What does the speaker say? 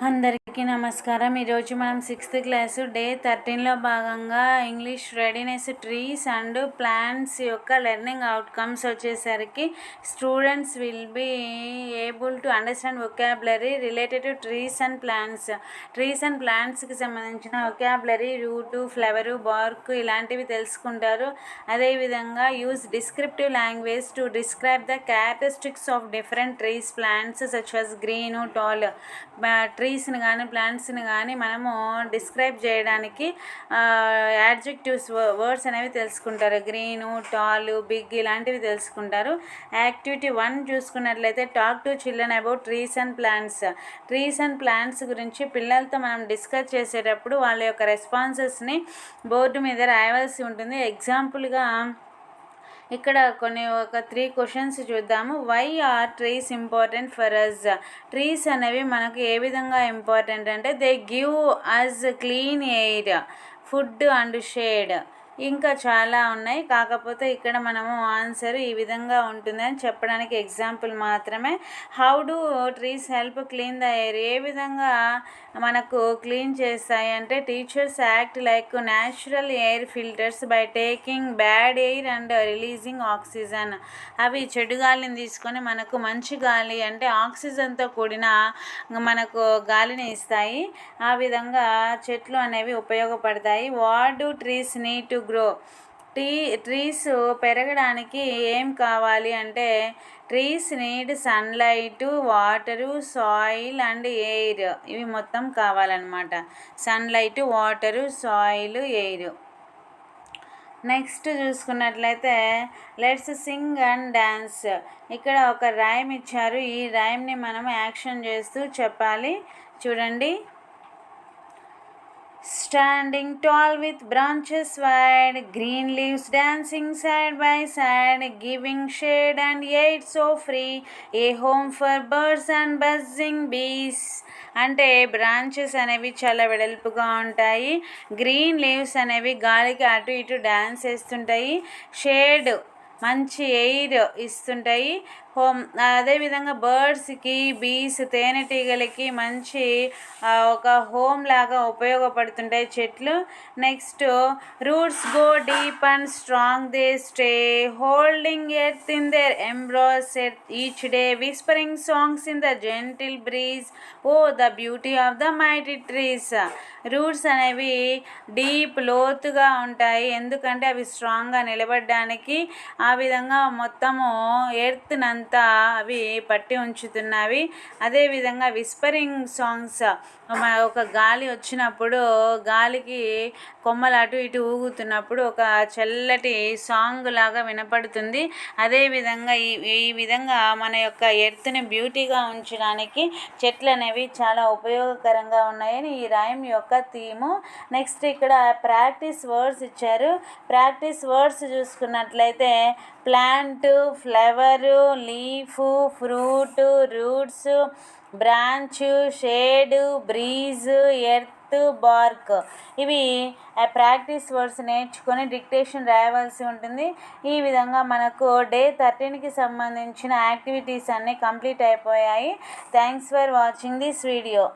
అందరికీ నమస్కారం. ఈరోజు మనం 6th క్లాసు డే 13లో భాగంగా English readiness trees and plants యొక్క లెర్నింగ్ అవుట్కమ్స్ వచ్చేసరికి students will be able to understand vocabulary related to trees and plants. Trees and ప్లాంట్స్కి సంబంధించిన వొకాబులరీ, రూటు, ఫ్లవరు, బార్క్ ఇలాంటివి తెలుసుకుంటారు. అదేవిధంగా use descriptive language to describe the characteristics of different trees, plants such as green, tall. ట్రీస్ని కానీ ప్లాంట్స్ని కానీ మనము డిస్క్రైబ్ చేయడానికి యాడ్జెక్టివ్స్ వర్డ్స్ అనేవి తెలుసుకుంటారు. గ్రీను, టాల్, బిగ్ ఇలాంటివి తెలుసుకుంటారు. యాక్టివిటీ 1 చూసుకున్నట్లయితే talk to children about trees and plants. Trees and plants గురించి పిల్లలతో మనం డిస్కస్ చేసేటప్పుడు వాళ్ళ యొక్క రెస్పాన్సెస్ని బోర్డు మీద రాయవలసి ఉంటుంది. ఎగ్జాంపుల్గా ఇక్కడ ఒక 3 క్వశ్చన్స్ చూద్దాము. Why are trees important for us? Trees అనేవి మనకు ఏ విధంగా ఇంపార్టెంట్ అంటే they give us clean air, food and shade. ఇంకా చాలా ఉన్నాయి, కాకపోతే ఇక్కడ మనము ఆన్సర్ ఈ విధంగా ఉంటుందని చెప్పడానికి ఎగ్జాంపుల్ మాత్రమే. How do trees help clean the air? ఏ విధంగా మనకు క్లీన్ చేస్తాయి అంటే teachers act like natural air filters by taking bad air and releasing oxygen. అవి చెడు గాలిని తీసుకొని మనకు మంచి గాలి అంటే ఆక్సిజన్తో కూడిన మనకు గాలిని ఇస్తాయి. ఆ విధంగా చెట్లు అనేవి ఉపయోగపడతాయి. What do trees need to grow? Trees పెరగడానికి ఏం కావాలి అంటే trees need sunlight, water, soil and air. ఇవి మొత్తం కావాలన్నమాట. Sunlight, water, soil, air. Next చూసుకున్నట్లయితే లెట్స్ సింగ్ అండ్ డ్యాన్స్. ఇక్కడ ఒక రైమ్ ఇచ్చారు. ఈ రైమ్ని మనం యాక్షన్ చేస్తూ చెప్పాలి. చూడండి. Standing tall with branches wide, green leaves dancing side by side, giving shade and aid so free, a home for birds and buzzing bees. అంటే బ్రాంచెస్ అనేవి చాలా వెడల్పుగా ఉంటాయి. గ్రీన్ లీవ్స్ అనేవి గాలికి అటు ఇటు డ్యాన్స్ వేస్తుంటాయి. షేడ్ మంచి ఎయిర్ ఇస్తుంటాయి. అదేవిధంగా బర్డ్స్కి, బీస్ తేనెటీగలకి మంచి ఒక హోమ్ లాగా ఉపయోగపడుతుంటాయి చెట్లు. Next roots go deep and strong, they stay holding earth in their embrace each day, whispering songs in the gentle breeze, oh the beauty of the mighty trees. Roots అనేవి deep లోతుగా ఉంటాయి, ఎందుకంటే అవి స్ట్రాంగ్గా నిలబడడానికి. ఆ విధంగా మొత్తము ఎర్త్ నంతా అవి పట్టి ఉంచుతున్నవి. అదేవిధంగా విస్పరింగ్ సాంగ్స్, ఒక గాలి వచ్చినప్పుడు గాలికి కొమ్మలు అటు ఇటు ఊగుతున్నప్పుడు ఒక చల్లటి సాంగ్ లాగా వినపడుతుంది. అదేవిధంగా ఈ విధంగా మన యొక్క ఎర్త్ని బ్యూటీగా ఉంచడానికి చెట్లు అనేవి చాలా ఉపయోగకరంగా ఉన్నాయని ఈ రైమ్ యొక్క థీము. నెక్స్ట్ ఇక్కడ ప్రాక్టీస్ వర్డ్స్ ఇచ్చారు. ప్రాక్టీస్ వర్డ్స్ చూసుకున్నట్లయితే plant, flower, leaf, fruit, roots, branch, shade, breeze, earth, BARC. ఇవి ప్రాక్టీస్ వర్డ్స్ నేర్చుకొని డిక్టేషన్ రాయవలసి ఉంటుంది. ఈ విధంగా మనకు డే 13కి సంబంధించిన యాక్టివిటీస్ అన్నీ కంప్లీట్ అయిపోయాయి. Thanks for watching this video.